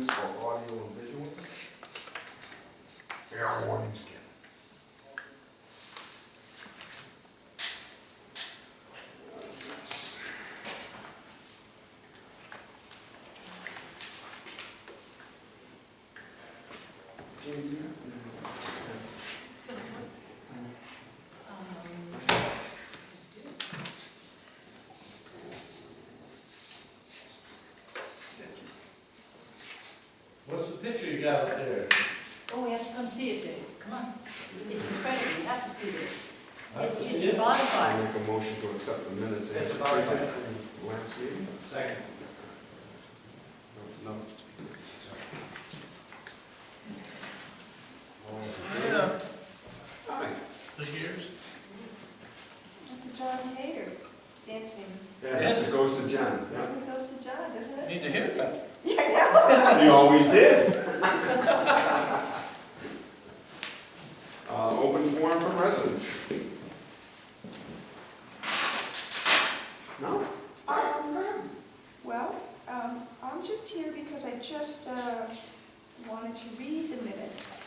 minutes for audio and visual. Fair warnings given. What's the picture you got up there? Oh, we have to come see it, Dave. Come on. It's incredible. You have to see this. I It's see it. I modified. make a motion to accept the minutes It's as about printed it. from last meeting. Second. No. Yeah. Aye. This year's? That's a John Hader dancing. Yeah, Yes. it goes to John. Yeah. Doesn't it goes to John, doesn't it? Needs a haircut. Yeah, I know. He always did. Open forum for residents. No? Well, I'm just here because I just wanted to read the minutes,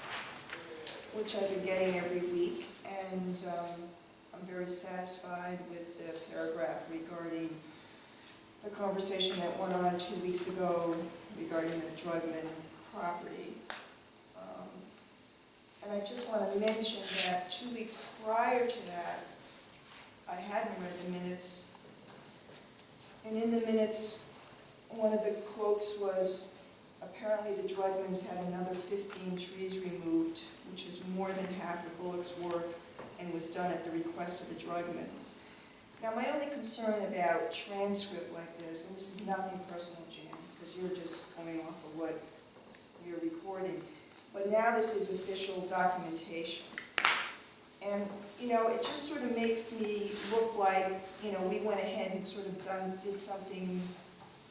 which I've been getting every week, and I'm very satisfied with the paragraph regarding the conversation that went on 2 weeks ago regarding the Drugman property. And I just want to mention that 2 weeks prior to that, I hadn't read the minutes. And in the minutes, one of the quotes was, apparently the Drugmans had another 15 trees removed, which is more than half of Bullock's work, and was done at the request of the Drugmans. Now, my only concern about transcript like this, and this is nothing personal, Jan, because you're just going off of what you're recording, but now this is official documentation. And, you know, it just sort of makes me look like, you know, we went ahead and sort of did something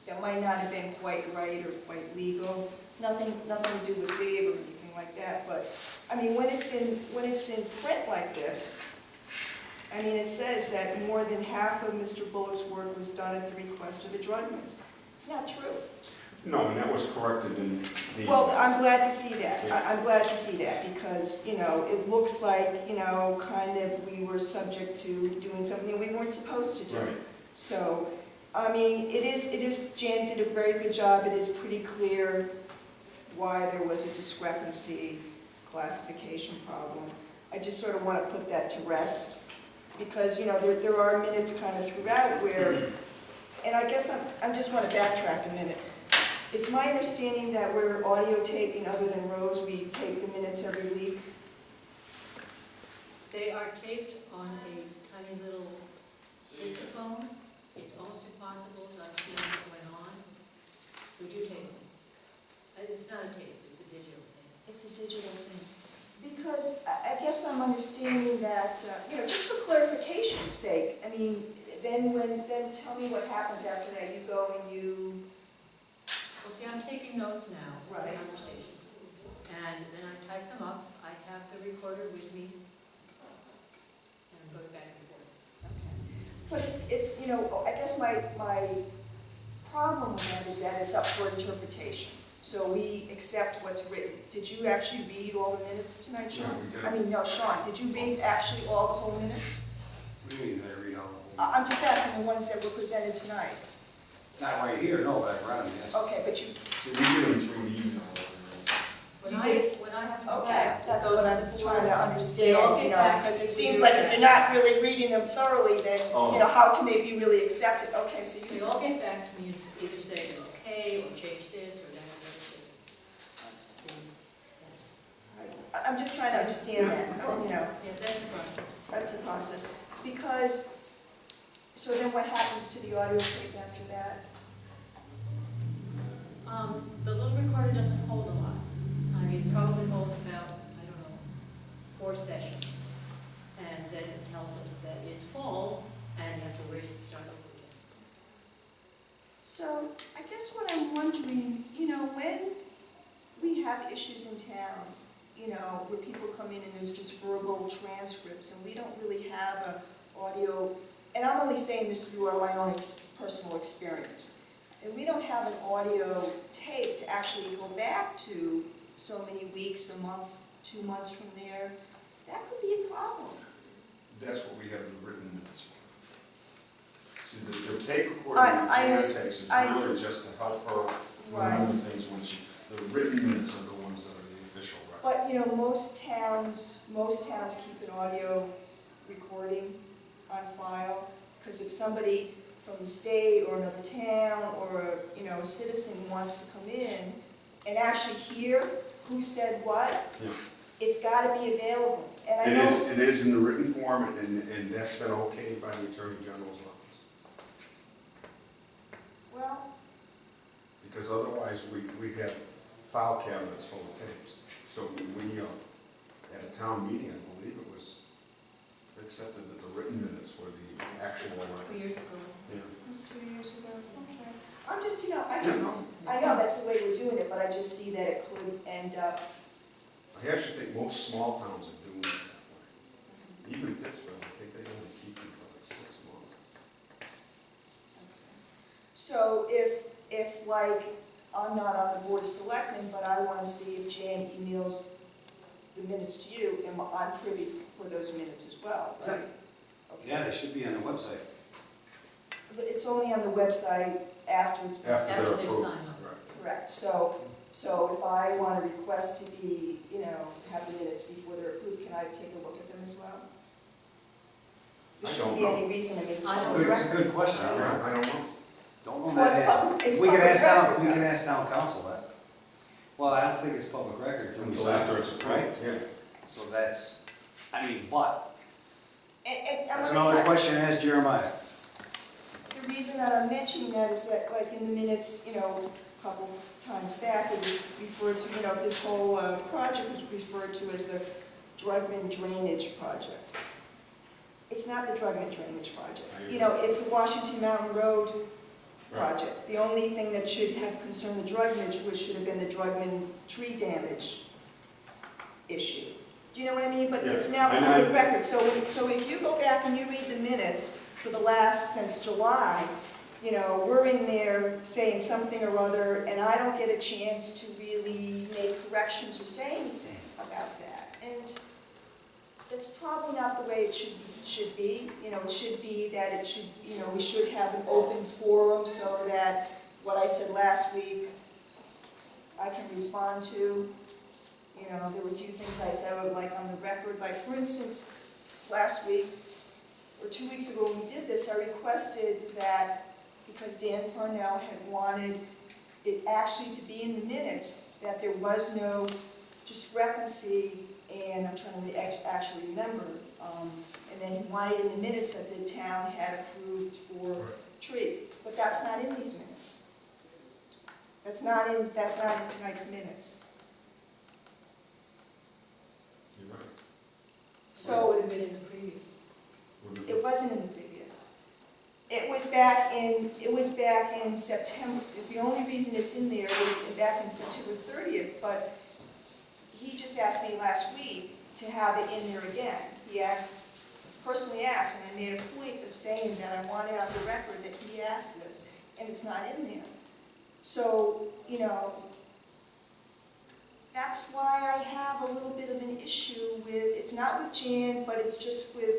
that might not have been quite right or quite legal. Nothing to do with Dave or anything like that, but, I mean, when it's in print like this, I mean, it says that more than half of Mr. Bullock's work was done at the request of the Drugmans. It's not true. No, and that was corrected in the. Well, I'm glad to see that. I'm glad to see that because, you know, it looks like, you know, kind of we were subject to doing something we weren't supposed to do. Right. So, I mean, Jan did a very good job. It is pretty clear why there was a discrepancy, classification problem. I just sort of want to put that to rest because, you know, there are minutes kind of throughout where, and I guess I just want to backtrack a minute. It's my understanding that we're audio taping, other than Rose, we tape the minutes every week. They are taped on a tiny little dictaphone. It's almost impossible to understand what went on. We do tape them. It's not a tape, it's a digital thing. It's a digital thing. Because I guess I'm understanding that, you know, just for clarification's sake, I mean, then tell me what happens after that. You go and you... Well, see, I'm taking notes now, for the Right. conversations. And then I type them up. I have the recorder with me. And I'm going back and forth. But it's you know, I guess my problem with that is that it's up for interpretation. So we accept what's written. Did you actually read all the minutes tonight, Sean? Yeah, we did. I mean, no, Sean, did you read actually all the whole minutes? What do you mean, did I read all the whole? I'm just asking the ones that were presented tonight. Not right here, no, but I read them, yes. Okay, but you, So we get them through email. When You I did? have to okay, draft, it that's goes what to I'm the board. trying to They all understand, get you know, back because to it the seems board. like if you're not really reading them thoroughly, then, Oh. you know, how can they be really accepted? Okay, so you They all get back to me and either say they're okay, or change this, or then I'm going to let's see. Yes. I'm just trying to understand that, you know. Yeah, that's the process. That's the process. Because, so then what happens to the audio tape after that? The little recorder doesn't hold a lot. I mean, it probably holds about, I don't know, 4 sessions. And then it tells us that it's full, and you have to erase and start over again. So I guess what I'm wondering, you know, when we have issues in town, you know, where people come in and there's just verbal transcripts and we don't really have a audio, and I'm only saying this through my own personal experience. and we don't have an audio tape to actually go back to so many weeks, a month, 2 months from there, that could be a problem. That's what we have the written minutes for. See, the tape recording that I Jan understand. takes is I- really just to help her Right. remember things when she, the written minutes are the ones that are the official record. But, you know, most towns keep an audio recording on file, because if somebody from the state or another town or, you know, a citizen wants to come in and actually hear who said what, Yeah. it's gotta be available. And I It know. is, it is in the written form, and that's been okayed by the Attorney General's office. Well, Because otherwise, we have file cabinets full of tapes. So we, at a town meeting, I believe it was accepted that the written minutes were the actual 2 record. years ago. Yeah. it was 2 years ago, okay. I'm just, you know, Yeah, I know that's the way we're doing it, but I just see that it could end up, I actually think most small towns are doing it that way. Even Pittsburgh, I think they only keep them for like 6 months. so if like, I'm not on the board of selectmen, but I wanna see if Jan emails the minutes to you, and I'm privy for those minutes as well, right? Okay. Yeah, they should be on the website. But it's only on the website after it's been After they're After they've approved. signed up. Right. correct. So if I want to request to be, you know, have the minutes before they're approved, can I take a look at them as well? There I shouldn't don't be know. any reason, I mean, it's I don't public It's a record. good question. I don't know. Don't know Well, that it's answer. public, it's We can public ask town, record. we can ask town council that. Well, I don't think it's public record. till we Until sign after it, it's approved, right? yeah. So that's, I mean, but, And I'm that's gonna another tell question to ask Jeremiah. the reason that I'm mentioning that is that, like, in the minutes, you know, a couple times back, it was referred to, you know, this whole project was referred to as the Drugman Drainage Project. It's not the Drugman Drainage Project. You know, it's the Washington Mountain Road project. The only thing that should have concerned the Drugman, which should have been the Drugman tree damage issue. Do you know what I mean? But it's now Yeah. public record, so if you go back and you read the minutes for the last, since July, you know, we're in there saying something or other, and I don't get a chance to really make corrections or say anything about that. And that's probably not the way it should be. You know, it should be that it should, you know, we should have an open forum so that what I said last week, I can respond to. You know, there were a few things I said I would like on the record, like, for instance, last week, or 2 weeks ago when we did this, I requested that, because Dan Parnell had wanted it actually to be in the minutes, that there was no discrepancy, and I'm trying to actually remember, and then he wanted in the minutes that the town had approved for tree, but that's not in these minutes. That's not in tonight's minutes. You're right. So it So would have been in the previous. it wasn't in the previous. It was back in September. The only reason it's in there was back in September 30th, but he just asked me last week to have it in there again. He personally asked, and I made a point of saying that I wanted on the record that he asked this, and it's not in there. So, you know, that's why I have a little bit of an issue with, it's not with Jan, but it's just with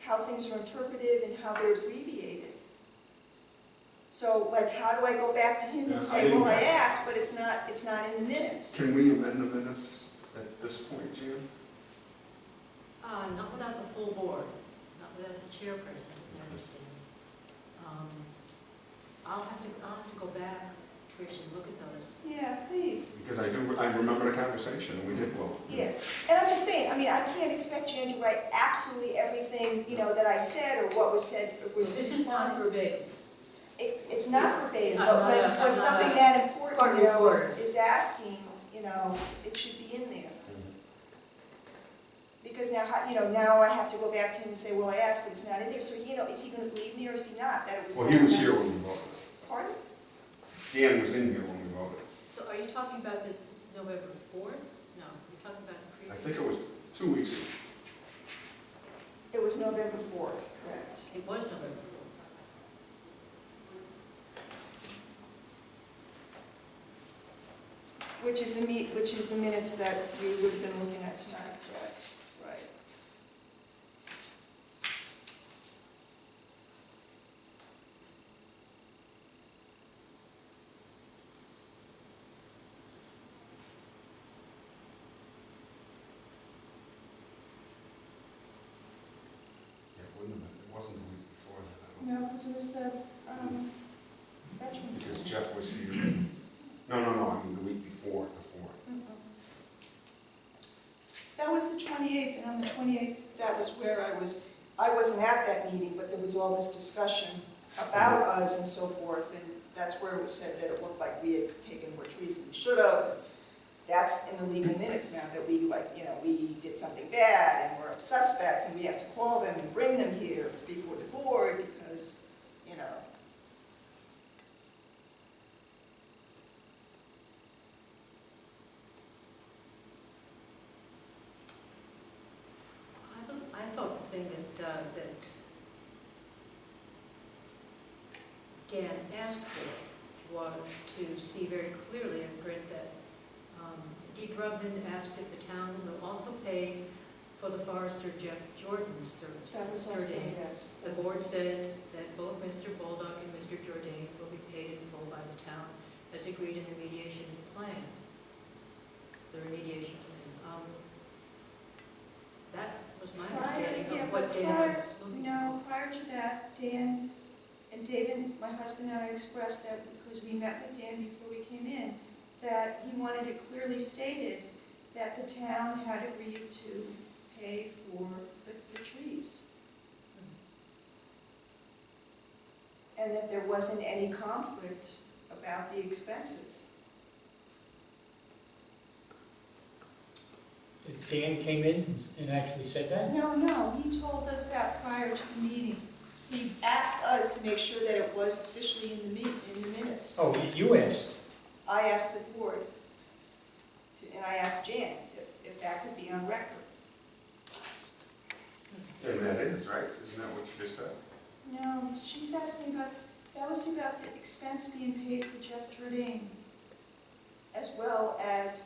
how things are interpreted and how they're abbreviated. So, like, how do I go back to him Yeah, and I say, didn't- well, I asked, but it's not in the minutes? Can we amend the minutes at this point, Jan? Not without the full board, not without the chairperson, as I understand. I'll have to go back, Trish, and look at those. Yeah, please. Because I remember the conversation, and we did vote. Yeah, and I'm just saying, I mean, I can't expect Jan to write absolutely everything, you know, that I said or what was said. Or was This is not verbatim. It's not verbatim, I'm but not when a- when I'm not something a that important, court you know, reporter. is asking, you know, it should be in there. Because now, you know, now I have to go back to him and say, well, I asked, but it's not in there, so, you know, is he gonna believe me or is he not, that it was Well, said? he was here when we voted. Pardon? Dan was in here when we voted. So are you talking about the November 4th? No, you're talking about the I previous. think it was 2 weeks ago. It was November 4th, correct. It was November 4th. Which is the minutes that we would have been looking at tonight, correct? Right. Yeah, it wouldn't have been, it wasn't the week before that, I don't. No, because it was the Veterans Because Day. Jeff was here. No, I mean the week before, the fourth. That was the 28th, and on the 28th, that was where I wasn't at that meeting, but there was all this discussion about us and so forth, and that's where it was said that it looked like we had taken more trees than we should have. That's in the legal minutes now, that we we did something bad, and we're a suspect, and we have to call them and bring them here before the board, because, I thought the thing that Dan asked for was to see very clearly in print that Dee Drugman asked if the town will also pay for the forester Jeff Jordan's services. that was also, yes. The board said that both Mr. Baldock and Mr. Jordan will be paid in full by the town as agreed in the mediation plan, the remediation plan. That was my understanding Yeah, of what but Dan was looking for. No, prior to that, Dan and David, my husband and I expressed that because we met with Dan before we came in, that he wanted it clearly stated that the town had agreed to pay for the trees. And that there wasn't any conflict about the expenses. Dan came in and actually said that? No, he told us that prior to the meeting. He asked us to make sure that it was officially in the minutes. Oh, you asked. I asked the board, and I asked Jan if that could be on record. And that is, right? Isn't that what you just said? No, she's asking about, that was about the expense being paid for Jeff Jordan, as well as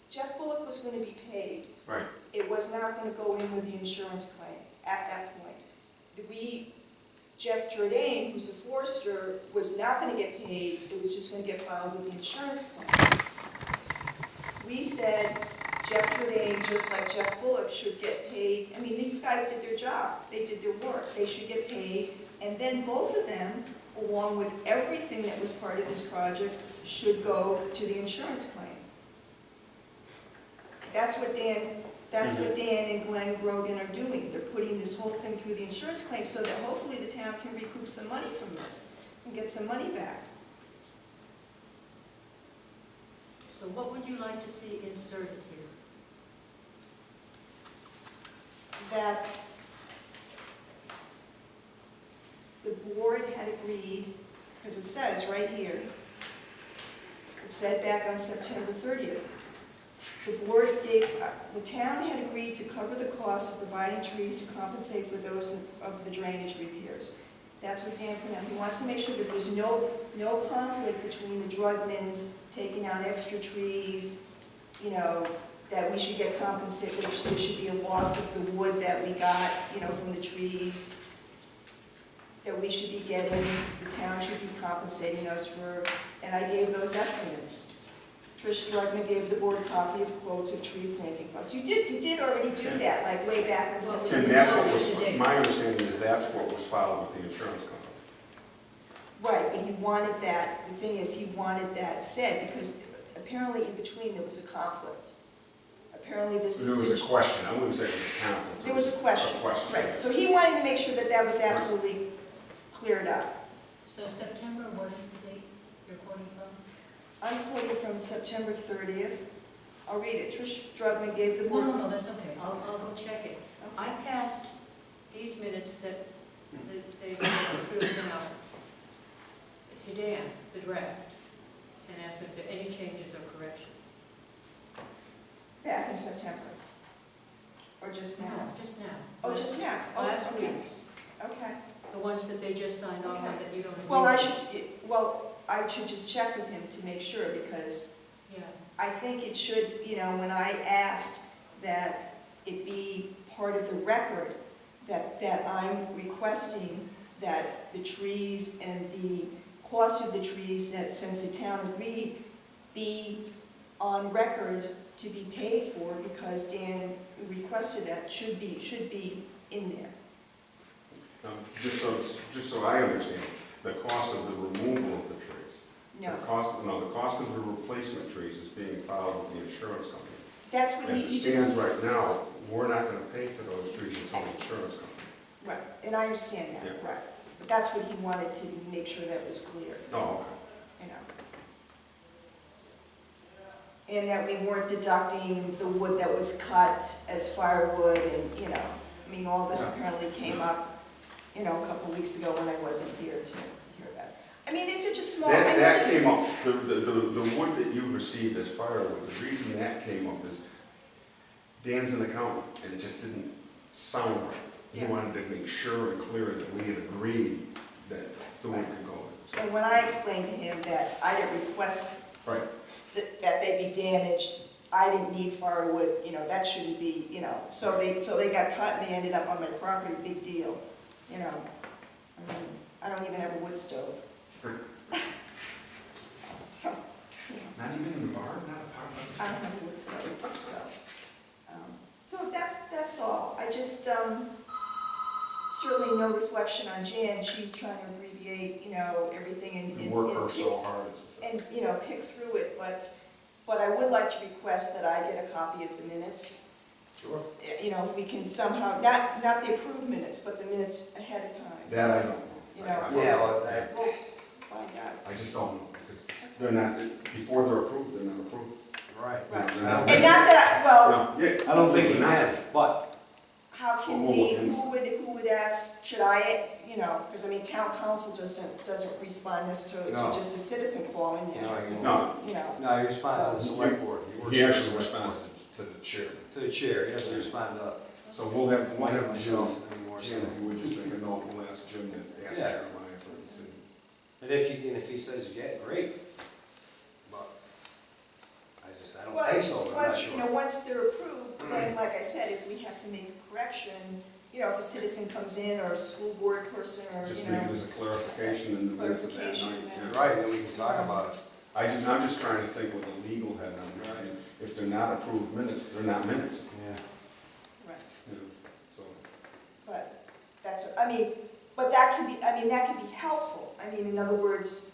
Jeff Bullock was going to be paid. Right. It was not going to go in with the insurance claim at that point. Jeff Jordan, who's a forester, was not going to get paid, it was just going to get filed with the insurance claim. We said Jeff Jordan, just like Jeff Bullock, should get paid. I mean, these guys did their job, they did their work, they should get paid, and then both of them, along with everything that was part of this project, should go to the insurance claim. That's what Dan and Glenn Grogan are doing. They're putting this whole thing through the insurance claim so that hopefully the town can recoup some money from this and get some money back. So what would you like to see inserted here? That the board had agreed, because it says right here, it said back on September 30th, the town had agreed to cover the cost of providing trees to compensate for those of the drainage repairs. That's what Dan put down. He wants to make sure that there's no conflict between the Drugmans taking out extra trees, that we should get compensated, there should be a loss of the wood that we got, from the trees, that we should be getting, the town should be compensating us for, and I gave those estimates. Trish Drugman gave the board a copy of quotes of tree planting costs. You did already do that, like way back in Well, September. And that's what was, my understanding is that's what was filed with the insurance company. Right, but he wanted that, the thing is, he wanted that said, because apparently in between there was a conflict. Apparently this There was a question, I wouldn't say it was a conflict. There was a question, right. So he wanted to make sure that that was absolutely cleared up. So September, what is the date you're quoting from? I'm quoting from September 30th. I'll read it. Trish Drugman gave the No, board. no, that's okay, I'll go check it. I passed these minutes that they approved now to Dan, the draft, and asked if there are any changes or corrections. Back in September. Or just now? No, just now. Oh, just now? Oh, Last okay. week's, Okay. the ones that they just signed off on Okay. that you don't agree Well, with. I should just check with him to make sure, because Yeah, I think it should, you know, when I asked that it be part of the record, that I'm requesting that the trees and the cost of the trees, that since the town agreed, be on record to be paid for, because Dan requested that, should be in there. Just so I understand, the cost of the removal of the trees. No, The cost of the replacement trees is being filed with the insurance company. that's what As he it just, stands right now, we're not gonna pay for those trees until the insurance company. right, and I understand that, Yeah. right. But that's what he wanted to make sure that was clear, Oh, you know. And that we weren't deducting the wood that was cut as firewood and, you know, I mean, all this Yeah. apparently came up, you know, a couple of weeks ago when I wasn't here to hear that. I mean, these are just small, I know That this is. came up, the wood that you received as firewood, the reason that came up is Dan's an accountant, and it just didn't sound right. He Yeah. wanted to make sure and clear that we had agreed that the wood could go in. And when I explained to him that I didn't request Right. that they be damaged, I didn't need firewood, you know, that shouldn't be, you know, so they got cut and they ended up on my property, big deal, you know. I mean, I don't even have a wood stove. So, you know, Not even in the barn, not a part of I don't have a wood stove, so. So that's all. I just, certainly no reflection on Jan, she's trying to abbreviate, you know, everything and. You work her so hard. And, you know, pick through it, but I would like to request that I get a copy of the minutes. Sure. You know, if we can somehow, not the approved minutes, but the minutes ahead of time. That I don't know. You know. Yeah, well, Well, find out. I just don't know, because they're not, before they're approved, they're not approved. right. They're And not- not that, well, No, yeah. I don't think he They're not. had, but, how can We'll we, look into who would ask, should I, you know, because I mean, town council doesn't respond necessarily to No. just a citizen calling you, No, you know. no, he responds to the So- select board. works he for the actually select board. responds to the chair. To the chair, he doesn't respond to So we'll have Jim, myself anymore. Jim, if you would just make a note, we'll ask Jim to ask Yeah. Jeremiah for a decision. And if he says, yeah, great, but I don't Well, think it's so, just but I'm not once, you sure. know, once they're approved, then, like I said, if we have to make a correction, you know, if a citizen comes in, or a school board person, or, Just you leave know. it as a clarification in the minutes of that night. Clarification, yeah. Right, then we can talk about it. I'm just trying to think with the legal head on it. I mean, if they're not approved minutes, they're not minutes, Yeah. Right, you know, so. but that's, I mean, but that can be, I mean, that can be helpful. I mean, in other words,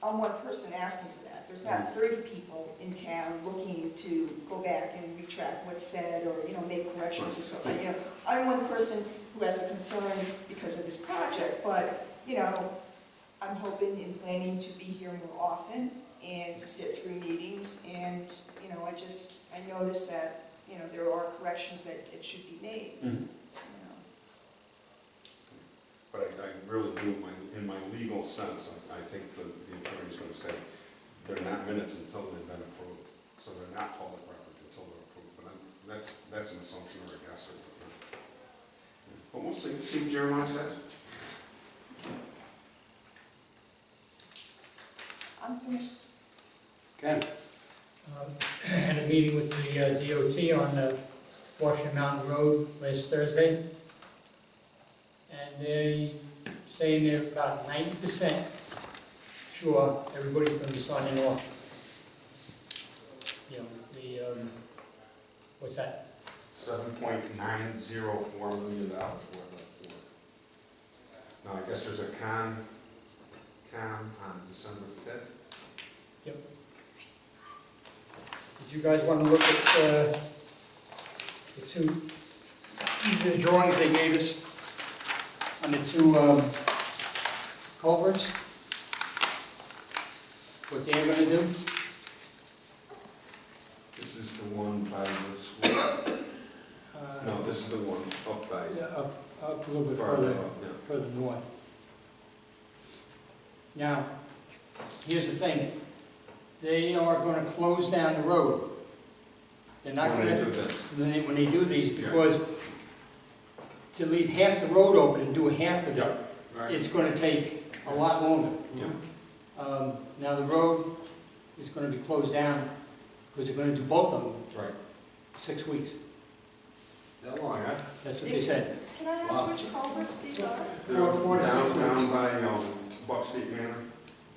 I'm one person asking for that. There's not 30 people in town looking to go back and retract what's said, or, you know, make corrections or something. You know, I'm one person who has a concern because of this project, but, you know, I'm hoping in planning to be here more often and to sit through meetings, and, you know, I noticed that, you know, there are corrections that it should be made, you know. But I really do, in my legal sense, I think the attorney's gonna say, they're not minutes until they've been approved. So they're not public records until they're approved, but that's an assumption or a guess. But we'll see what Jeremiah says. I'm finished. Ken? Had a meeting with the DOT on Washington Mountain Road last Thursday. And they saying they're about 90% sure everybody's gonna be signing off. You know, what's that? $7.904 million worth of work. Now, I guess there's a con on December 5th. Did you guys want to look at the two, these are the drawings they gave us on the two culverts? What they're gonna do? This is the one by the school. No, this is the one up by, Yeah, up a little bit farther further, up, yeah. further north. Now, here's the thing, they are gonna close down the road. They're not When they gonna, do this. when they do these, Yeah. because to leave half the road open and do half of it, Right. it's gonna take a lot longer. Yeah. Now, the road is gonna be closed down because they're gonna do both of them, Right. 6 weeks. That long, huh? That's what they said. Can I ask which culverts these are? They're Four to six down by, Buck Street Manor?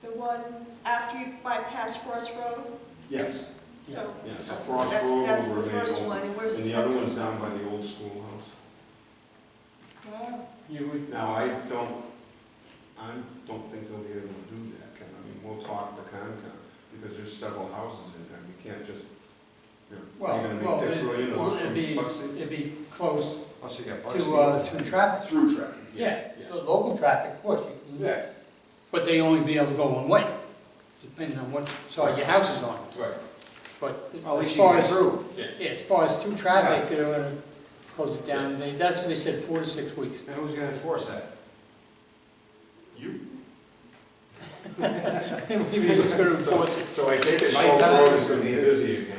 The one after you bypass Frost Road? Yes. So, Yeah, so so Frost Road that's will the remain first open. one, and where's And the the other second? one's down by the old schoolhouse. Oh, You would, Now, I don't think they'll be able to do that, Ken. I mean, we'll talk to Concom, because there's several houses in there, we can't just, well, you're gonna make Dick William walk it'd from be, Buck Street? it'd be close Plus you got to, Buck's. through traffic. Through traffic. Yeah, the local traffic, of course, you can, Yeah. but they only be able to go one way, depending on what side your house is on. Right. But At least as you far get as, through. yeah, as far as through traffic, they're gonna close it down, that's what they said, 4 to 6 weeks. And who's gonna enforce that? You? Maybe it's gonna enforce it. So I take it My Schultz time Road is is gonna be gonna be- busy again.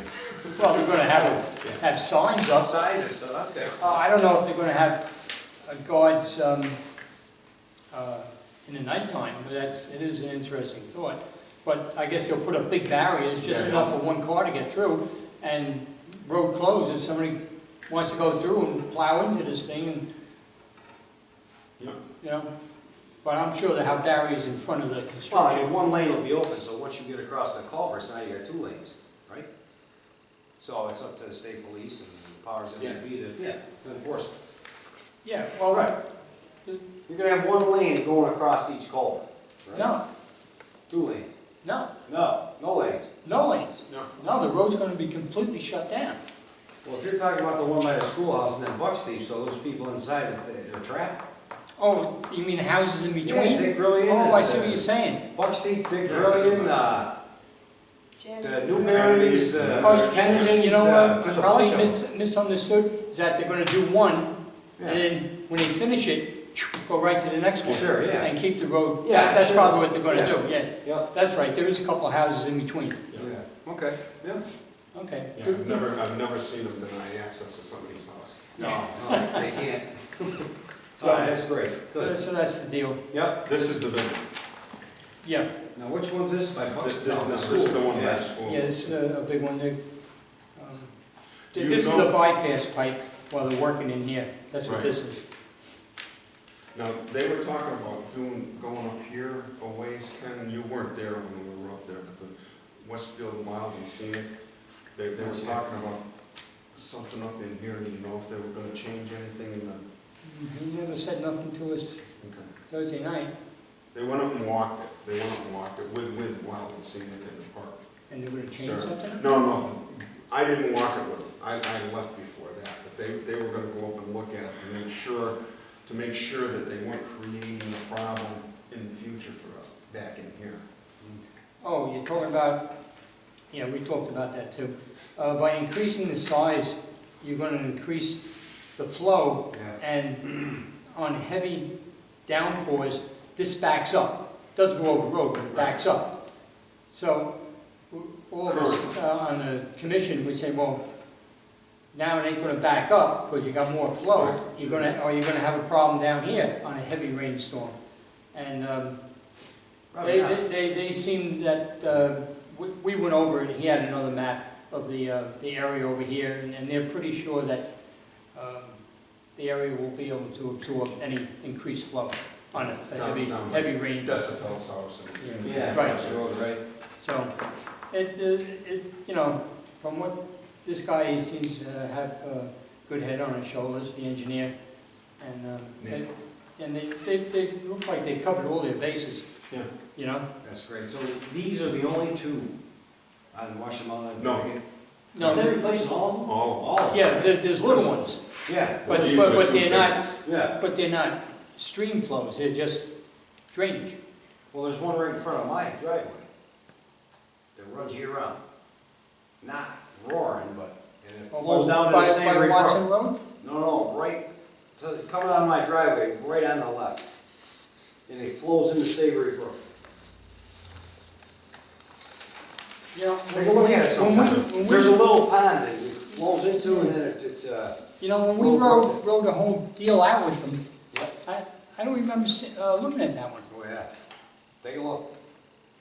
Well, they're gonna have signs up. Outside and stuff, okay. I don't know if they're gonna have guards, in the nighttime, but it is an interesting thought. But I guess they'll put up big barriers, just Yeah. enough for one car to get through, and road closed, if somebody wants to go through and plow into this thing, and, Yeah. you know, but I'm sure they have barriers in front of the Well, I construction. mean, one lane will be open, so once you get across the culverts, now you got 2 lanes, right? So it's up to the state police and the powers that may be to enforce it. Yeah, well, Right. You're gonna have 1 lane going across each culvert, right? no, 2 lanes. no, No lanes. no lanes. No. No, the road's gonna be completely shut down. Well, if you're talking about the one by the schoolhouse and then Buck Street, so those people inside, they're trapped? Oh, you mean houses in Yeah, between? Dick Brilliant. Oh, I see what you're saying. Buck Street, Dick Yeah, Brilliant, Jan- the Newberries, Oh, and you know what, there's a probably bunch of them. misunderstood, is that they're gonna do one, and Yeah. then when they finish it, go right to the next one. Sure, yeah. And keep the road, Yeah, that's sure. probably what they're gonna do, yeah. Yep. That's right, there is a couple of houses in between. Yeah, okay, yeah. Okay. Yeah, good. I've never seen them deny access to somebody's house. No, they can't. So- Oh, that's great, So good. so that's the deal, Yep. This is the big, yeah, Now, which one's this by Buck? this No, is the one by Yeah. the school. yeah, it's a big one, Do you this is know- the bypass pipe while they're working in here, that's what Right. this is. Now, they were talking about going up here a ways, Ken, you weren't there when we were up there, but the Westfield Wild and Scenic, they were talking about something up in here, do you know if they were gonna change anything in the, He never said nothing to us okay. Thursday night, They went up and walked it, with Wild and Scenic in the park. and they were gonna change Sure. something? No, I didn't walk it with them, I left before that, but they were gonna go up and look at it to make sure that they weren't creating a problem in the future for us back in here. Oh, you're talking about, yeah, we talked about that too. By increasing the size, you're gonna increase the flow, Yeah. and on heavy downpours, this backs up. Doesn't go over the road, but it backs up. So, all of us on the commission would say, well, now it ain't gonna back up, because you got more flow. Right. You're gonna have a problem down here on a heavy rainstorm. And, Probably not. they seemed that, we went over it, he had another map of the area over here, and they're pretty sure that the area will be able to absorb any increased flow on a Down. heavy rain. Decibel's house and. Yeah, Right. across the road, right? So, you know, from what this guy, he seems to have a good head on his shoulders, the engineer, and, they look like they covered all their bases. Yeah. You know? That's great. So these are the only 2 on Washington Mountain? No. No, They're replacing all of them? Oh. All of them? yeah, there's little ones, Yeah, but, These are but two they're big not, ones. yeah. but they're not stream flows, they're just drainage. Well, there's one right in front of my driveway that runs year round. Not roaring, but, and it flows down to the By Savory Watson Brook. Road? No, right, so coming out of my driveway, right on the left. And it flows into Savory Brook. You know, Take a look at it sometime. when There's a we, little pond that it flows into and then it's, you know, when we Little rode the whole deal out with them, Yep. I don't remember looking at that one. oh yeah, take a look.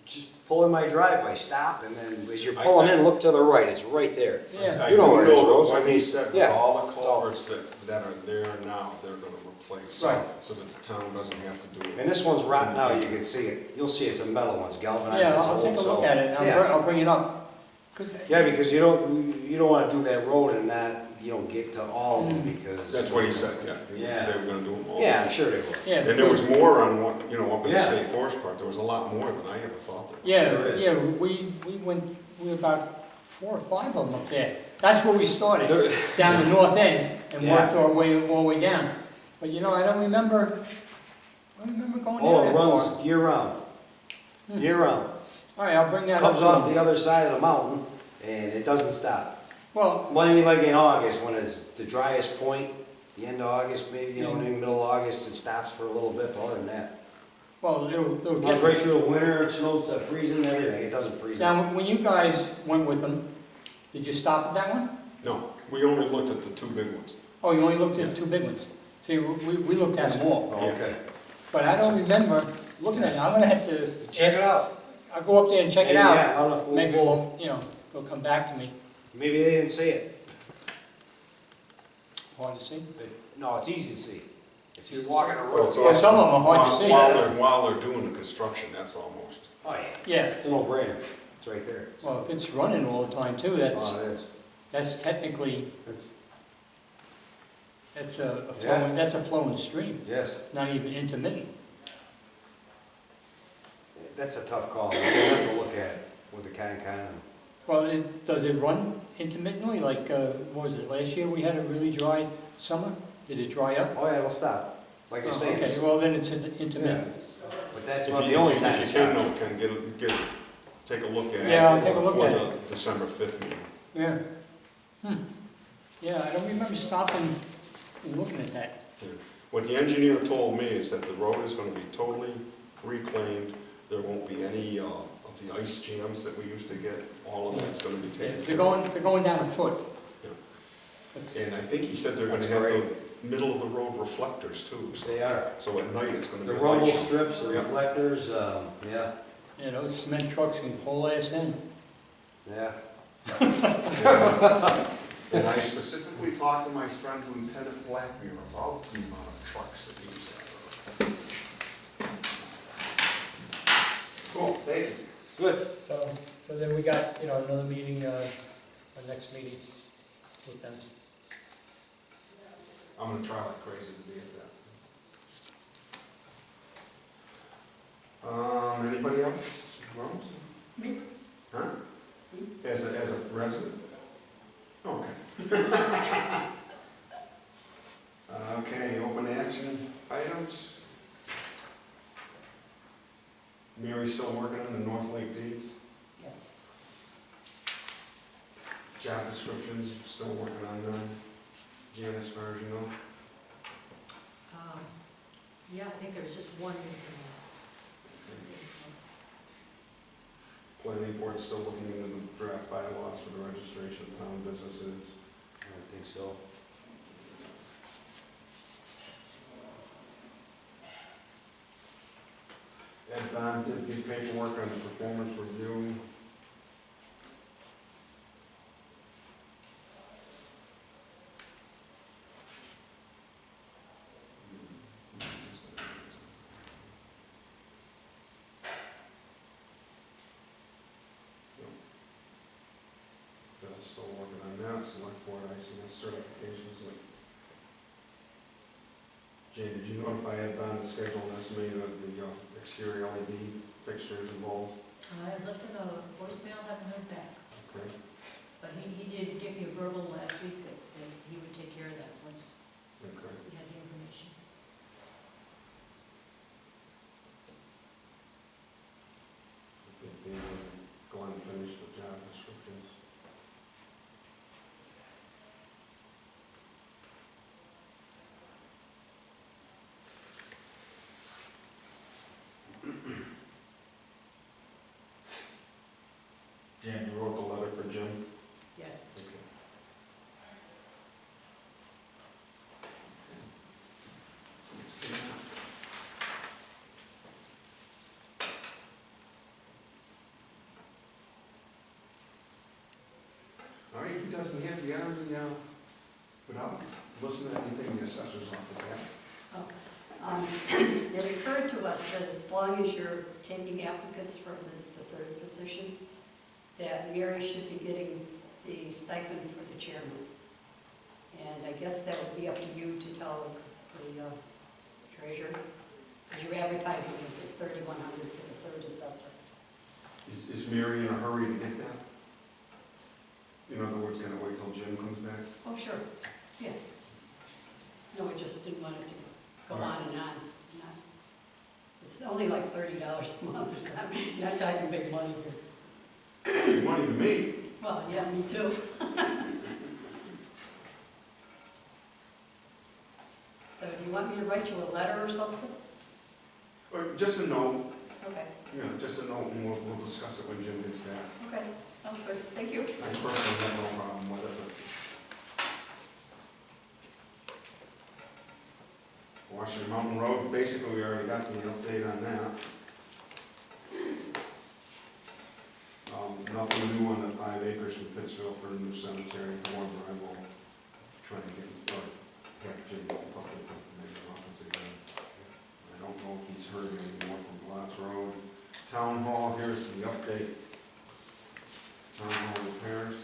just pull in my driveway, stop, and then as you're pulling in, look to the right, it's right there. Yeah. I You do know where it is, know Rose. that I what he mean, said, with yeah. all the culverts that are there now, they're gonna replace. Right. So that the town doesn't have to do it. And this one's rotten now, you can see it, you'll see it's a metal one, it's galvanized, Yeah, it's I'll old, take a look so- at it, and Yeah. I'll bring it up. 'Cause- Yeah, because you don't wanna do that road and not, get to all of them, because. That's what he said, yeah. Yeah. They were gonna do them all. Yeah, I'm sure they will. Yeah. And there was more on one, up in the Yeah. state forest part, there was a lot more than I ever thought there Yeah, There is. yeah, we were about 4 or 5 of them up there. That's where we started, There- down the north end, and Yeah. worked our way, all the way down. But I don't remember going Oh, down it that far. runs year round, Hmm. year round. All right, I'll bring that up. Comes to off them. the other side of the mountain, and it doesn't stop. Well, Well, I mean, like in August, when it's the driest point, the end of August, maybe, in the middle of August, it stops for a little bit, but other than that. it'll Goes get, right through the winter, it snows to freezing, everything, it doesn't freeze. now, when you guys went with them, did you stop at that one? No, we only looked at the two big ones. Oh, you only looked at the 2 big ones? See, we looked at them all, Oh, okay. but I don't remember looking at it. I'm gonna have to Check it out. I'll go up there and check it out. Yeah, Maybe they'll come back to me. maybe they didn't see it. Hard to see. No, it's easy to see. If you're Easy to walking a Well, road. it's Yeah, some of them are hard to While- see. While they're doing the construction, that's almost. Oh, yeah. Yeah, It's a no-brainer. It's right there. well, if it's running all the time too, Oh, it is. that's technically, It's, that's a Yeah. flowing, that's a flowing stream, yes, not even intermittent. that's a tough call. We'll have to look at it with the can. Well, does it run intermittently, like, what was it, last year we had a really dry summer? Did it dry up? Oh, yeah, it'll stop. Like you're Oh, saying. Okay, it's- well, then it's Yeah. intermittent. But that's If about you the only if time you it's can, stopped. though, take a look at it. Yeah, I'll take a look for at the December 5th meeting. Yeah. Yeah, I don't remember stopping and looking at that. What the engineer told me is that the road is gonna be totally reclaimed. There won't be any of the ice jams that we used to get. All of that's gonna be taken They're care of. they're going down a foot. Yeah. That's- And I think he said they're gonna That's have great. the middle of the road reflectors too. They are. So at night, it's gonna be The light rumble show. strips, the Yeah. reflectors, yeah, Those cement trucks can pull ass in. yeah. And I specifically talked to my friend Lieutenant Blackmere about the amount of trucks that he's got. Cool, thank you. Good. So then we got, another meeting, our next meeting with them. I'm gonna try like crazy to be at that. Anybody else? Rose? Me. Huh? As a resident? Okay. Okay, open action items. Mary's still working on the North Lake deeds. Yes. Job descriptions, still working on them. Janice, as far as you know. Yeah, I think there's just one missing. Planning board's still looking into the draft bylaws for the registration of town businesses. I don't think so. Ed Bond did give paperwork on the performance review. Phil's still working on that, select board ICS certifications. Jay, did you notify Ed Bond the schedule and estimate of the exterior LED fixtures involved? I left him a voicemail, haven't heard back, Okay. but he did give me a verbal last week that he would take care of that once Okay. he had the information. I think Dave and Glenn finished the job descriptions. Jan, you wrote the letter for Jim? Yes. Okay. does the hand, without listening to anything the assessor's office has? It occurred to us that as long as you're taking applicants for the third position, that Mary should be getting the stipend for the chairman. And I guess that would be up to you to tell the treasurer, because you're advertising this at $3,100 for the third assessor. Is Mary in a hurry to get that? In other words, gonna wait till Jim comes back? Oh, sure, yeah. No, we just didn't want it to go on and on. It's only like $30 a month, it's not talking big money here. Big money to me. Well, yeah, me too. So do you want me to write you a letter or something? Or just a note, Okay, just a note, and we'll discuss it when Jim gets back. okay, sounds good, thank you. I personally have no problem with it, but. Washington Mountain Road, basically, we already got the update on that. Nothing new on the 5 acres from Pittsfield for the new cemetery. However, I will try to get, have Jim talk to the mayor's office again. I don't know if he's heard any more from Blatz Road. Town Hall, here's the update. Town Hall repairs.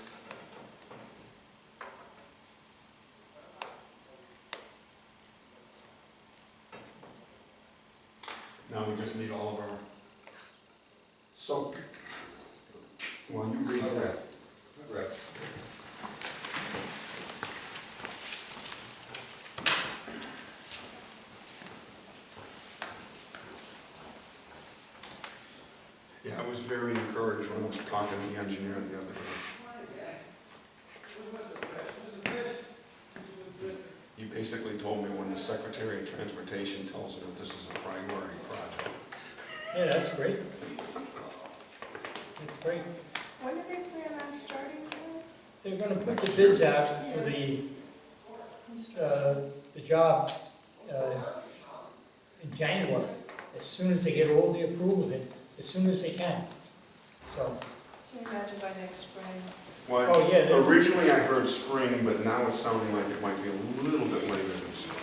Now we just need all of our, so, well, you read that. Right. Yeah, I was very encouraged when I was talking to the engineer the other day. He basically told me when the Secretary of Transportation tells him that this is a priority project. Yeah, that's great. That's great. When do they plan on starting that? They're gonna put the bids out for the job in January, as soon as they get all the approvals in, as soon as they can. So, So imagine by next spring. Well, oh, yeah, they- originally I heard spring, but now it's sounding like it might be a little bit later than spring.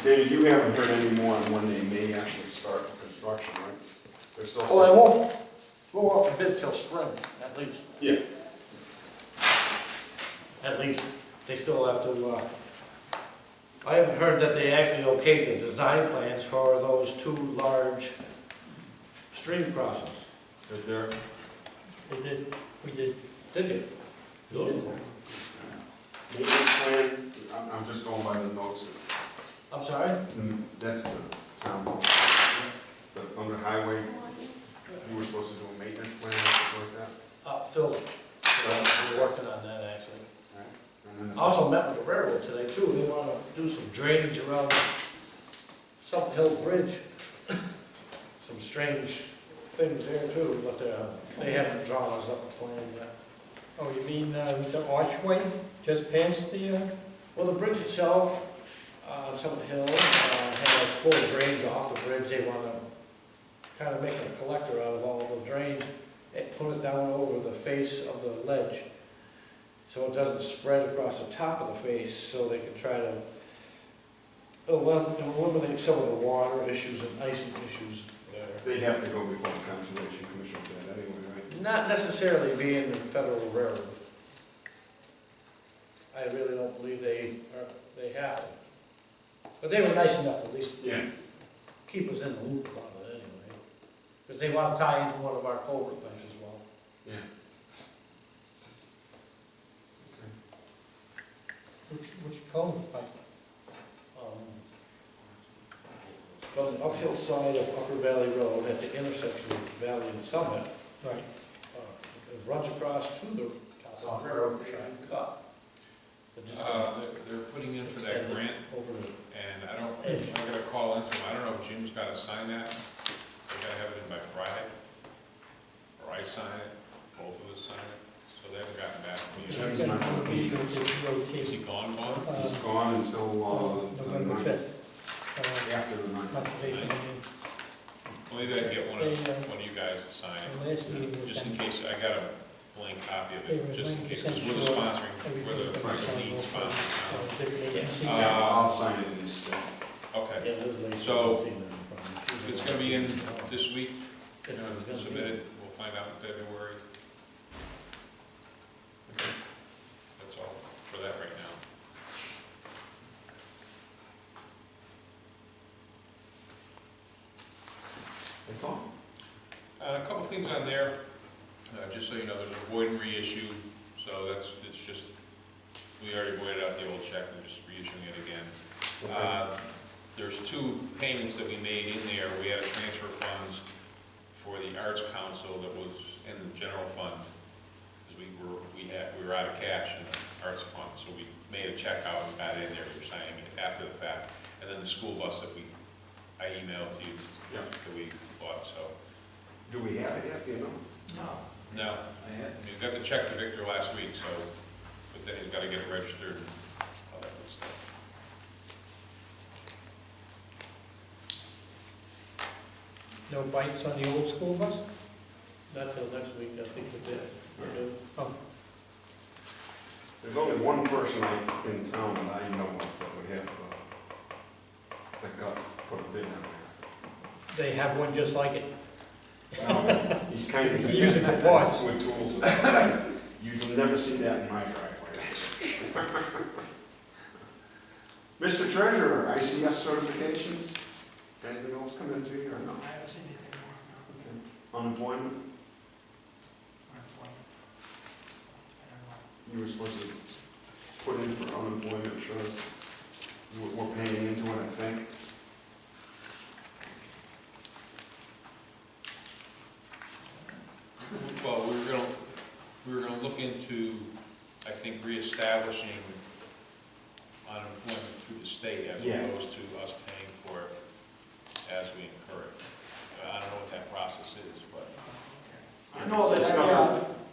David, you haven't heard any more on when they may actually start the construction, right? They're still Well, I saying. won't go off the bid till spring, at least. Yeah. At least, they still have to, I haven't heard that they actually okayed the design plans for those 2 large stream crossings. Right there. they did, we did. Did you? Beautiful. Maintenance plan, I'm just going by the notes. I'm sorry? That's the town hall. But under highway, you were supposed to do a maintenance plan or something like that? Phil, we're working on that actually. And then I also met with the railroad today too, they wanna do some drainage around Sump Hill Bridge. Some strange things there too, but they haven't drawn us up a plan yet. Oh, you mean the archway just past the, Well, the bridge itself, on Summit Hill, has full drains off the bridge. They want to kind of make a collector out of all the drains and put it down over the face of the ledge so it doesn't spread across the top of the face, so they can try to eliminate some of the water issues and icing issues there. they'd have to go before the Conservation Commission for that anyway, right? Not necessarily being the Federal Railroad. I really don't believe they have to. But they were nice enough to at least Yeah. keep us in the loop about it anyway. Because they want to tie into one of our culvert things as well. Yeah. which cone? From the uphill side of Upper Valley Road at the intersection of Valley and Summit, Right. it runs across to the top of the railroad track cut. It just They're putting in for that grant, over the, and I gotta call into them, I don't know if Jim's gotta sign that. They gotta have it in by Friday, or I sign it, both of us sign it, so they haven't gotten back to me. Jim's We're not gonna gonna meet be- with the Is DOT. he gone? He's gone until, the November 9th, 5th. after the 9th. Conservation meeting. Well, maybe I can get one They, of you guys to sign the it, last meeting was just in done. case, I gotta blank copy of They it, were just in 90% case, 'cause we're the sure sponsoring, we're everything the, that we're was the signed lead off by, sponsor different agencies. I'll sign it in this. Okay, Yeah, those ladies. So, seen them from- it's gonna be in this week, It's gonna be- submitted, we'll find out in February. That's all for that right now. That's all. A couple things on there, just so you know, there's a void and reissue, so it's just, we already voided out the old check, we're just reissuing it again. There's two payments that we made in there, we had to transfer funds for the Arts Council that was in the general fund, because we were out of cash in the Arts Fund, so we made a check out and got it in there, we're signing it after the fact. And then the school bus that I emailed you, Yeah. that we bought, so. Do we have it yet, do you know? No, we got the check to Victor last week, so, but then he's gotta get it registered and all that good stuff. No bites on the old school bus? Not till next week, I think we did. Oh, There's only one person in town that I know of that would have the guts to put a bid in they have one just like it. there. He's kind of. Use it for parts. With tools and stuff. You'll never see that in my driveway. Mr. Treasurer, ICS certifications, anything else come into you or not? I haven't seen anything more, Okay. Unemployment, no. Unemployment. I don't know. you were supposed to put in for unemployment insurance. We're paying into it, I think. Well, we were gonna look into, I think, reestablishing unemployment through the state as Yeah. opposed to us paying for it as we incur it. I don't know what that process is, but. I know that It's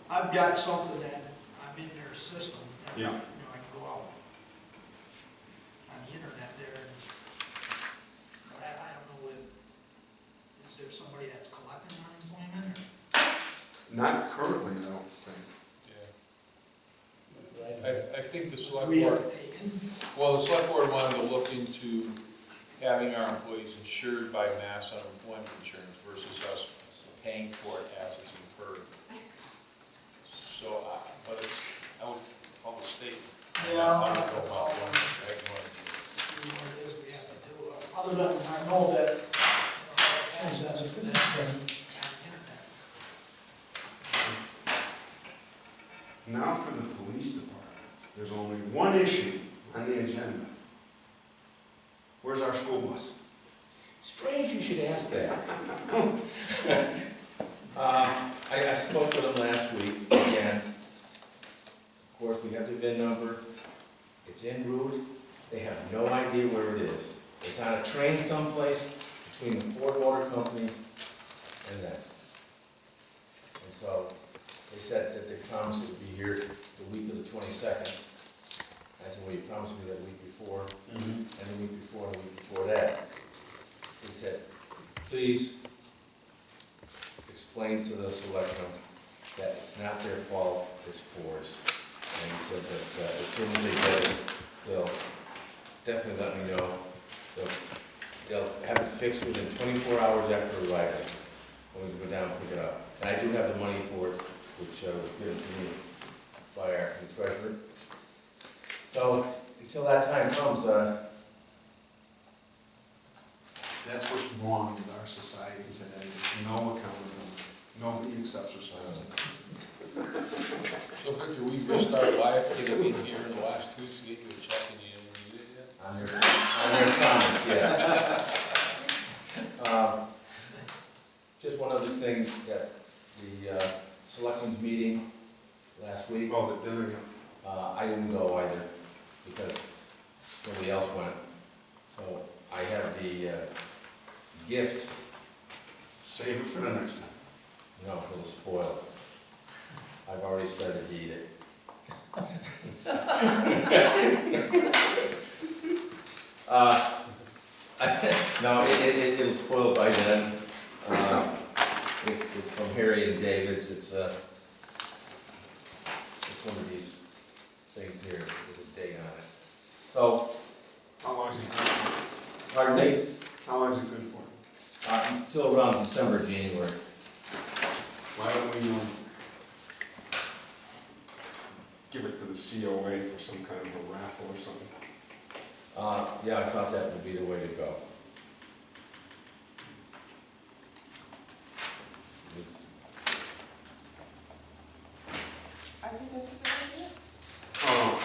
I've got something that I'm in their system. that, Yeah. You know, I can go out on the internet there and, but I don't know is there somebody that's collecting unemployment or? Not currently, I don't think. I think the select We have board, to pay in? well, the select board wanted to look into having our employees insured by mass unemployment insurance versus us paying for it as it's incurred. So, but it's, I would call the state. Yeah, I don't know about I'll- one. See what it is we have to do. Other than, I know that, as a good on the internet. Now for the police department. There's only one issue on the agenda. Where's our school bus? Strange you should ask that. I spoke with them last week, and of course, we have the VIN number. It's en route. They have no idea where it is. It's on a train someplace between the Ford Motor Company and them. And so, they said that they promised it would be here the week of the 22nd. I said, well, you promised me that week before, and the week before, and the week before that. He said, please explain to the selectmen that it's not their fault, it's Ford's. And he said that as soon as they get it, they'll definitely let me know. They'll have it fixed within 24 hours after arriving, when we go down and pick it up. And I do have the money for it, which was given to me by our treasurer. So until that time comes, That's what's wrong with our society today. There's no accountability. Nobody accepts responsibility. So Victor, we risked our life getting in here in the last 2 weeks to get you a check and you didn't read it yet? on their promise, yeah. Just one other thing, that the selectmen's meeting last week, Oh, the dinner, I didn't go either, because nobody else went. So I have the gift, save it for the next time. it'll spoil. I've already started to eat it. No, it'll spoil by then. It's from Harry and David's. It's So, How long is it good for? pardon me, How long is it good for? until around December, January. Why don't we, give it to the COA for some kind of a raffle or something? Yeah, I thought that would be the way to go. I think that's a good idea. Oh,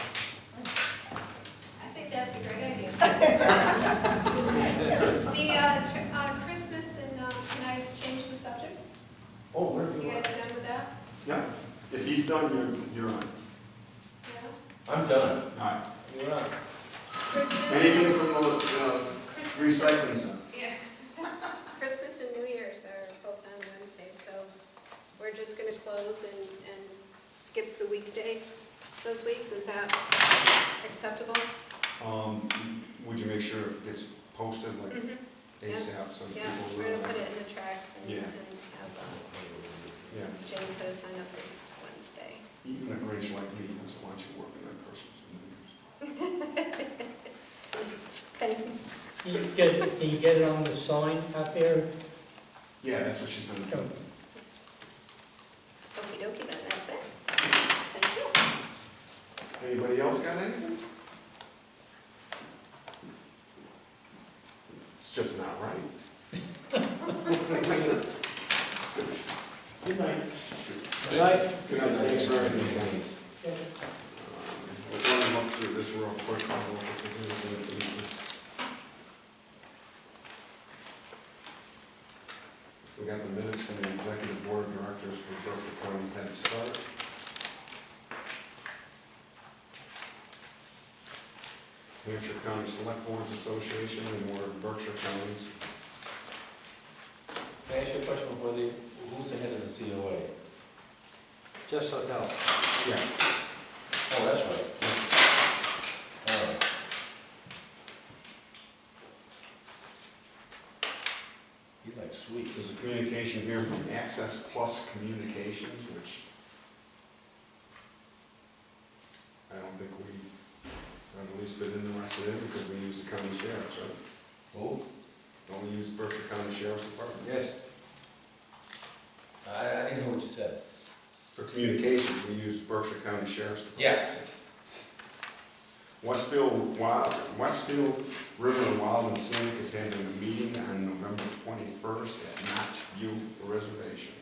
I think that's a great idea. The Christmas and, can I change the subject? Oh, where do You you guys want? done with that? yeah, if he's done, you're on. Yeah? I'm done. All right. You're on. Christmas Anything and, from the Christmas, recycling center? yeah. Christmas and New Year's are both on Wednesday, so we're just gonna close and skip the weekday, those weeks. Is that acceptable? Would you make sure it gets posted like Mhm. ASAP so Yeah, people we're gonna know? put it in the tracks and Yeah. have, Yeah, Jane put a sign up this Wednesday. even a Grinch like me doesn't want you working on Christmas and New Year's. Thanks. Can you get it on the sign out there? Yeah, that's what she's gonna do. Okey dokey then, that's it. Thank you. Anybody else got anything? It's just not right. Good night. Good night. Good night, thanks for everything. We're going to look through this real quick. I'll look at the- We got the minutes from the executive board of directors for Berkshire County Head Start. Hampshire County Select Boards Association and Board of Berkshire Counties. Can I ask you a question before the, who's the head of the COA? Jeff Sotell. Yeah. Oh, that's right. All right. You like sweets. There's a communication here from Access Plus Communications, which I don't think we have at least been interested in because we use the county sheriffs, right? Oh, Don't we use Berkshire County Sheriff's Department? Yes. I didn't hear what you said. For communications, we use Berkshire County Sheriff's Department. Yes. Westfield River and Wild and Scenic is having a meeting on November 21st at Notch View Reservation.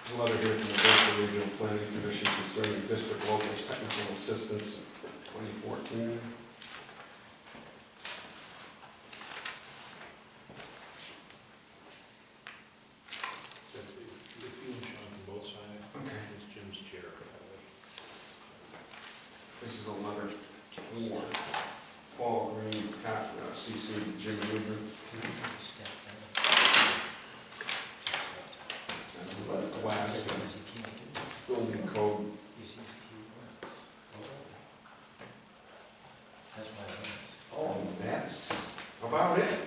There's a letter here from the Berkshire Regional Planning Commission concerning district locals technical assistance 2014. If you and Sean can both sign it, Okay. it's Jim's chair. This is a letter for Paul Green, CC Jim Weaver. That's about the class building code. That's why I Oh, that's about it.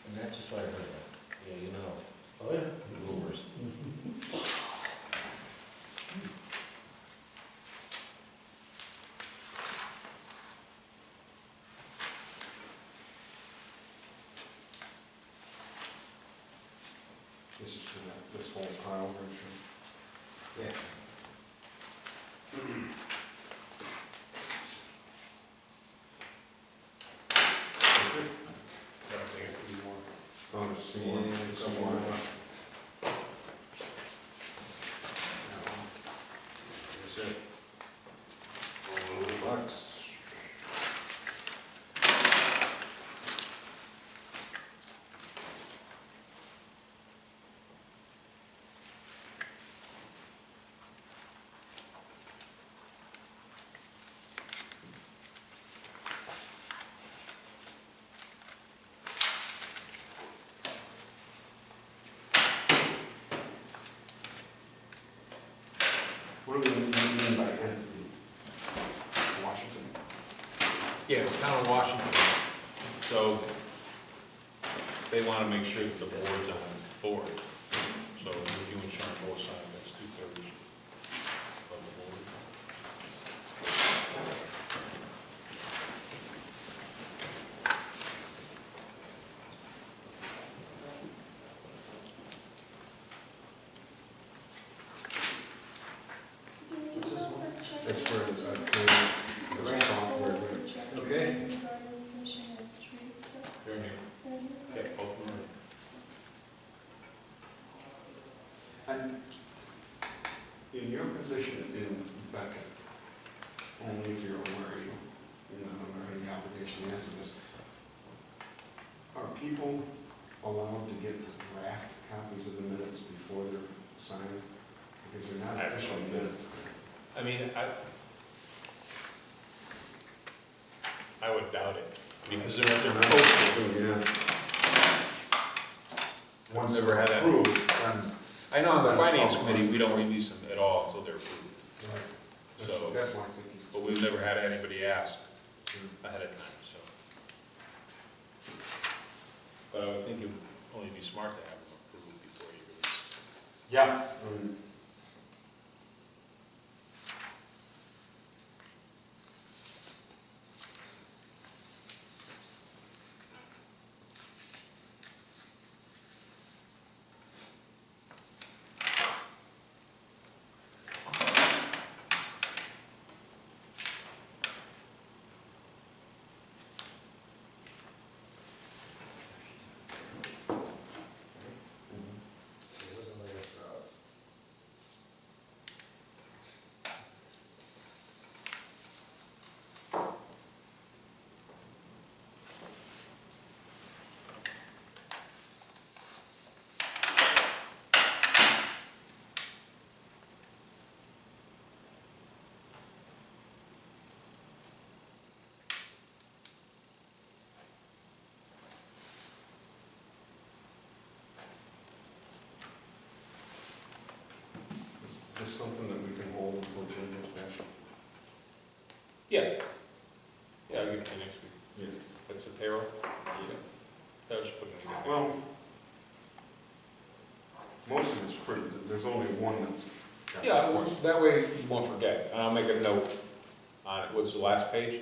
And that's just what I heard about. Yeah, you know. Oh, yeah. Rumors. This is for that, this whole pile, I'm sure. Yeah. That's it. I think it's a few more. Oh, there's some more. Yeah, Some more. That's it. Bucks. Yeah, it's town of Washington. So they want to make sure that the board's on board. So if you and Sean both sign, that's 2/3 of the board. It's for, it's a software. Okay. They're in here. Okay, both of them are. And in your position in Beckett, only if you're aware, you're not under any obligation to answer this, are people allowed to get the draft copies of the minutes before they're signed? Because they're not official minutes. I mean, I would doubt it, because they're posted. Yeah. Once Never they're had that. approved, then, I know on the Then it's finance public. committee, we don't release them at all until they're approved, So- that's my thinking. but we've never had anybody ask ahead of time, so. But I would think it would only be smart to have them approved before you release. Yeah. Is this something that we can hold until June is back? Yeah. Yeah, I'll get it to you next week. Yeah. That's the payroll? Yeah. I was putting it together. Well, most of it's pretty, there's only one that's got Yeah, some well, questions. that way you won't forget, and I'll make a note on it. What's the last page?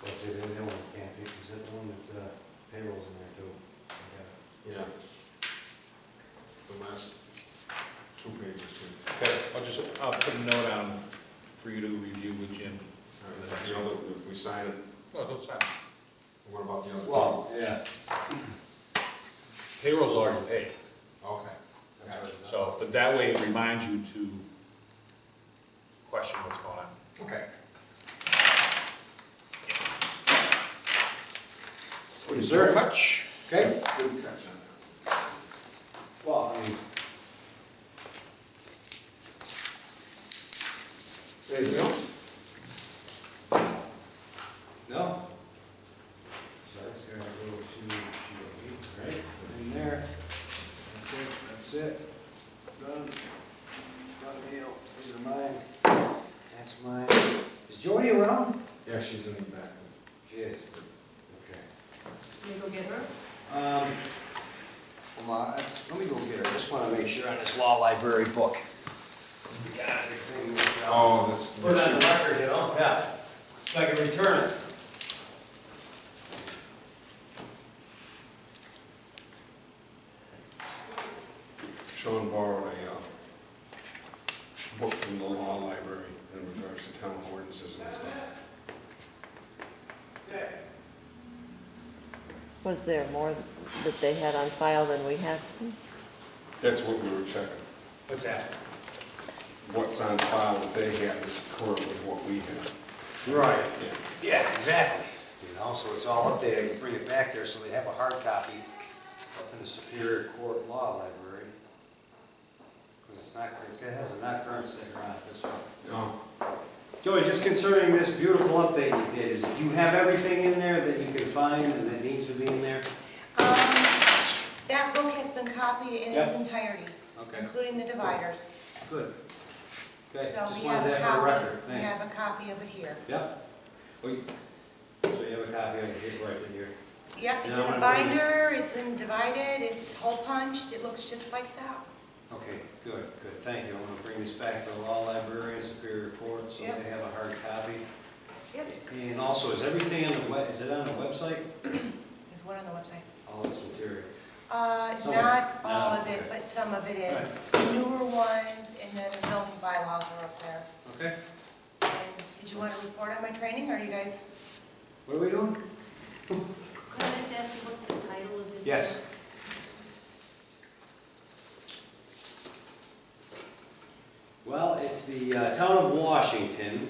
What's it, the one, Kathy, is that the one that payroll's in there too? Yeah. The last 2 pages, too. Okay, I'll put a note on for you to review with Jim. All right, the other, if we sign it, No, don't sign. what about the other? Well, yeah. Payroll's already paid, Okay. Gotcha. so, but that way it reminds you to question what's going on. Okay. What is Very there? much. Okay. Good catch on that. Well, I mean. Anything else? No? So that's gonna go to GOE, right? Put in there. Okay, that's it. Done. Done deal. These are mine. That's mine. Is Jody around? Yeah, she's in the back. She is. Okay. Can you go get her? Hold on, let me go get her. I just wanna make sure on this law library book. We got everything. Oh, that's. Put it on the record, you know? Yeah. So I can return it. Sean borrowed a book from the law library in regards to town ordinances and stuff. Was there more that they had on file than we had? That's what we were checking. What's that? What's on file that they have is current with what we have. Right. Yeah. Yeah, exactly. You know, so it's all updated. I can bring it back there so they have a hard copy up in the Superior Court Law Library. Because it's not, it has a not current sticker on it, this one. No. Joey, just concerning this beautiful update you did, is do you have everything in there that you can find and that needs to be in there? That book has been copied in its Yep. entirety, Okay, including the dividers. good. Okay, So just we wanted have a that for the copy, record, we thanks. have a copy of it here. Yep. Wait, so you have a copy of it right in here? Yeah, it's No, in I- a binder, it's in divided, it's hole punched, it looks just like that. Okay, good, thank you. I'm gonna bring this back to the law library and Superior Court, so Yep. they have a hard copy. Yep. And also, is everything on the is it on the website? There's one on the website. All this material? Some of Not it. all No, of it, okay. but some of it is. The newer ones, and then the zoning bylaws are up there. Okay, And did you want to report on my training, or are you guys? what are we doing? Could I just ask you, what's the title of this? Yes. book? Well, it's the Town of Washington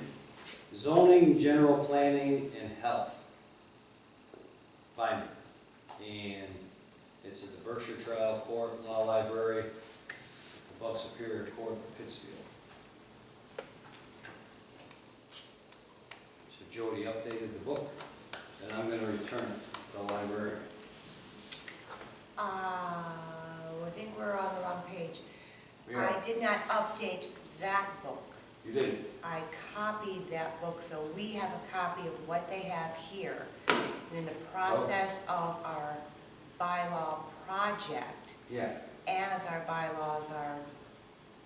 Zoning, General Planning, and Health binder. And it's at the Berkshire Trial Court Law Library above Superior Court in Pittsfield. So Jody updated the book, and I'm gonna return it to the library. I think we're on the wrong page. We are- I did not update that book. You didn't? I copied that book, so we have a copy of what they have here. And in the process of our bylaw project, Yeah. as our bylaws are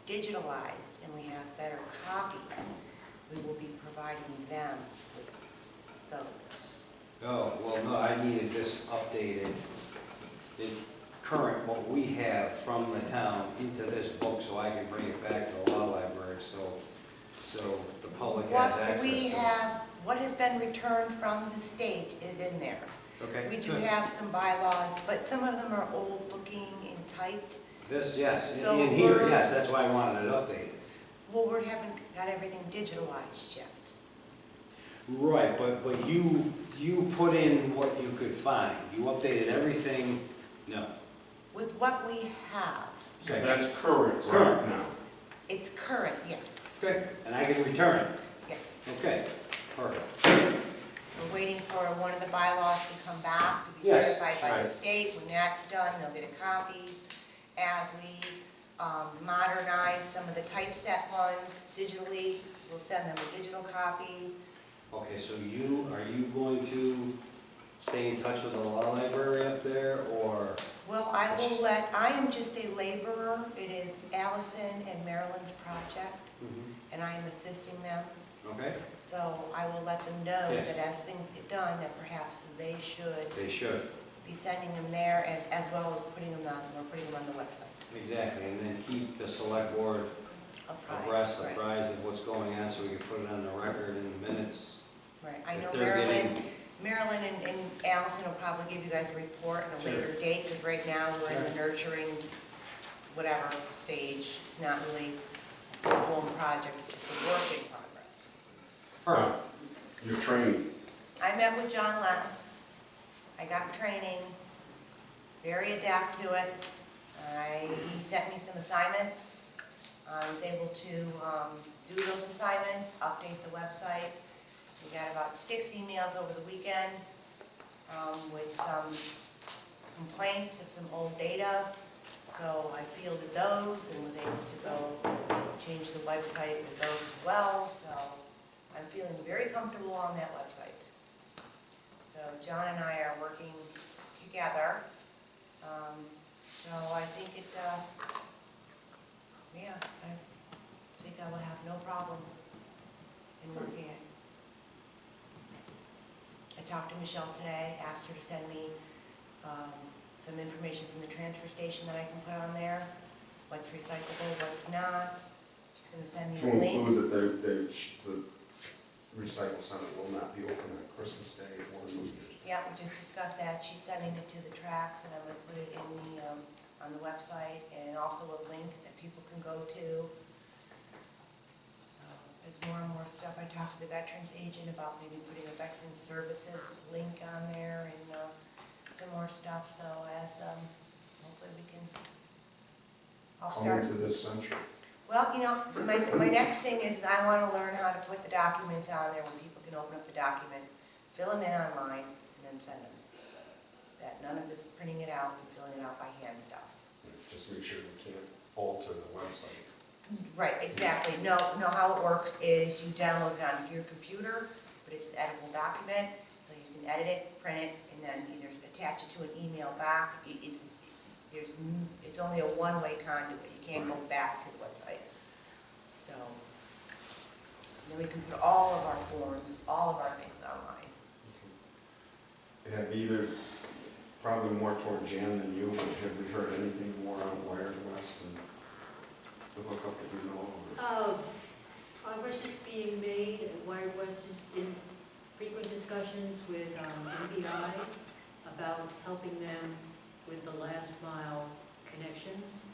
digitalized and we have better copies, we will be providing them with those. Oh, well, no, I needed this updated, in current, what we have from the town into this book, so I can bring it back to the law library, so the public has access What we to it. have, what has been returned from the state is in there. Okay, We do good. have some bylaws, but some of them are old looking and typed. This, yes, So in here, we're- yes, that's why I wanted it updated. Well, we haven't got everything digitalized yet. Right, but you put in what you could find, you updated everything, no. With what we have, So that's current right Current. now. it's current, yes, Okay, and I can return it, yes. okay, perfect. We're waiting for one of the bylaws to come back to be Yes, certified by the right. state. When that's done, they'll get a copy. As we modernize some of the typeset ones digitally, we'll send them a digital copy. Okay, so are you going to stay in touch with the law library up there, or? Well, I am just a laborer. It is Allison and Marilyn's project, and I am assisting them. Okay, So I will let them know Yes. that as things get done, that perhaps they should they should, be sending them there, and as well as putting them on the website. exactly, and then keep the select board abreast, Right. apprised of what's going on, so we can put it on the record in the minutes. Right, I If know they're getting- Marilyn and Allison will probably give you guys a report at a Sure. later date, because right now we're in the nurturing, whatever stage. It's not really a full-blown project, it's just a work in progress. Perfect. Your training, I met with John Lennis. I got training, very adept to it. He sent me some assignments. I was able to do those assignments, update the website. We got about 6 emails over the weekend with some complaints of some old data. So I fielded those and was able to go change the website with those as well. So I'm feeling very comfortable on that website. So John and I are working together. So I think I think I will have no problem in working it. I talked to Michelle today, asked her to send me some information from the transfer station that I can put on there, what's recyclable, what's not. She's gonna send me to a link. include that the recycle center will not be open on Christmas Day or New Year's. Yeah, we just discussed that. She's sending it to the tracks, and I'm gonna put it in on the website, and also a link that people can go to. So there's more and more stuff. I talked to the veterans agent about maybe putting a veterans services link on there, and some more stuff, so as, hopefully we can, I'll start. Coming to this century. Well, my next thing is I want to learn how to put the documents on there when people can open up the documents, fill them in online, and then send them. That none of this printing it out and filling it out by hand stuff. Just make sure we can't alter the website. Right, exactly. No, how it works is you download it onto your computer, but it's an editable document, so you can edit it, print it, and then either attach it to an email back. It's only a one-way conduit, you can't go back to the website. So, then we can put all of our forms, all of our things online. Have either, probably more toward Jan than you, but have we heard anything more on Wired West and the hookup that we know of? Progress is being made, Wired West is in frequent discussions with MBI about helping them with the last mile connections.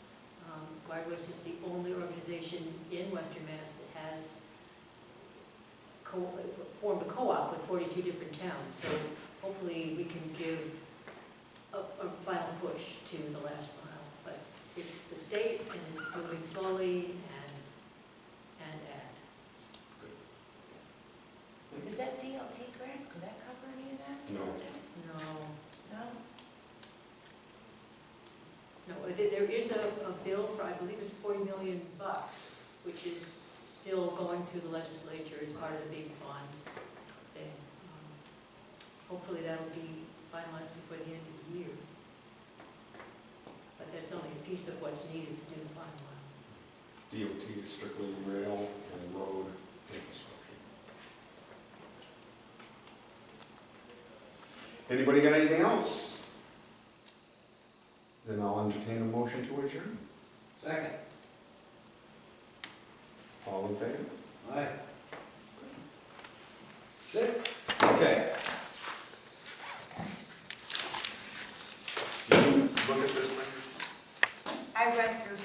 Wired West is the only organization in Western Mass that has formed a co-op with 42 different towns, so hopefully we can give a final push to the last mile. But it's the state, and it's moving slowly, and Is that DLT grant, could that cover any of that? No. No? No, there is a bill for, I believe it's $40 million, which is still going through the legislature as part of the big bond thing. Hopefully that'll be finalized before the end of the year. But that's only a piece of what's needed to do the final one. DOT is strictly rail and road infrastructure. Anybody got anything else? Then I'll entertain a motion to adjourn. Second. All in favor? Aye. Sit. Okay. Did you look at this one? I read through